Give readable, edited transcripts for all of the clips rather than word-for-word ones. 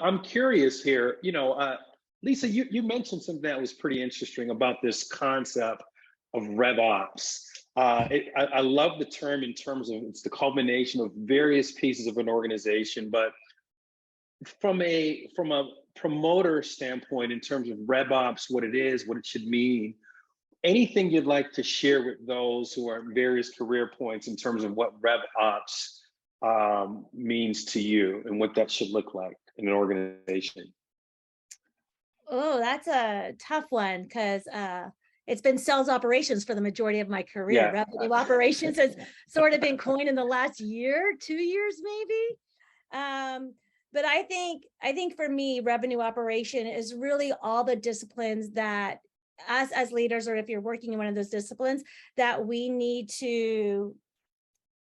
I'm curious here, Lisa, you mentioned something that was pretty interesting about this concept of RevOps. I love the term in terms of it's the culmination of various pieces of an organization, but from a promoter standpoint, in terms of RevOps, what it is, what it should mean, anything you'd like to share with those who are at various career points in terms of what RevOps means to you and what that should look like in an organization? Oh, that's a tough one because it's been sales operations for the majority of my career. Yeah. Revenue operations has sort of been coined in the last year, 2 years maybe. But I think for me, revenue operation is really all the disciplines that us as leaders, or if you're working in one of those disciplines, that we need to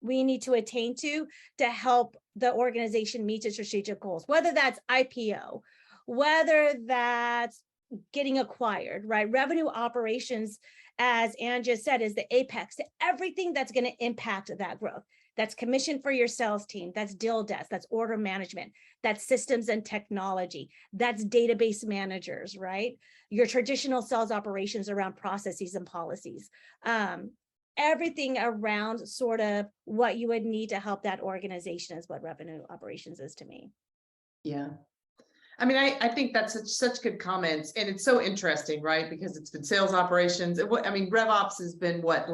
attain to help the organization meet its strategic goals, whether that's IPO, whether that's getting acquired, right? Revenue operations, as Ann just said, is the apex to everything that's going to impact that growth. That's commission for your sales team, that's deal desk, that's order management, that's systems and technology, that's database managers, right? Your traditional sales operations around processes and policies. Everything around sort of what you would need to help that organization is what revenue operations is to me. Yeah. I mean, I think that's such good comments, and it's so interesting, right? Because it's been sales operations. I mean, RevOps has been what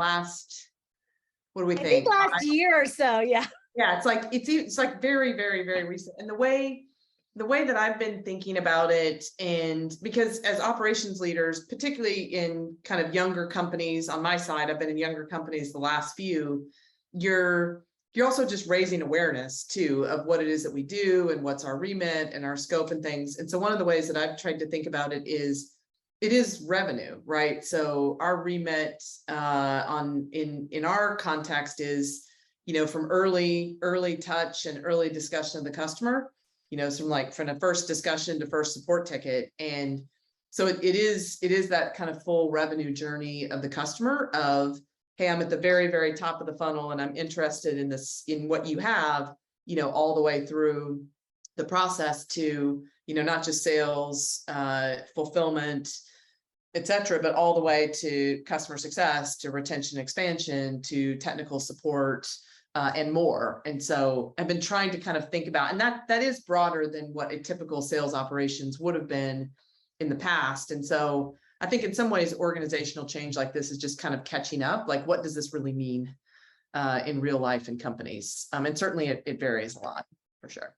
do we think? I think last year or so, yeah. Yeah, it's like very, very, very recent. And the way that I've been thinking about it, and because as operations leaders, particularly in kind of younger companies, on my side, I've been in younger companies the last few, you're also just raising awareness too of what it is that we do and what's our remit and our scope and things. And so one of the ways that I've tried to think about it is revenue, right? So our remit in our context is, from early touch and early discussion of the customer, from the first discussion to first support ticket. And so it is that kind of full revenue journey of the customer of, hey, I'm at the very, very top of the funnel and I'm interested in what you have, all the way through the process to, not just sales, fulfillment, et cetera, but all the way to customer success, to retention expansion, to technical support, and more. And so I've been trying to kind of think about, and that is broader than what a typical sales operations would have been in the past. And so I think in some ways, organizational change like this is just kind of catching up. Like, what does this really mean in real life in companies? And certainly it varies a lot, for sure.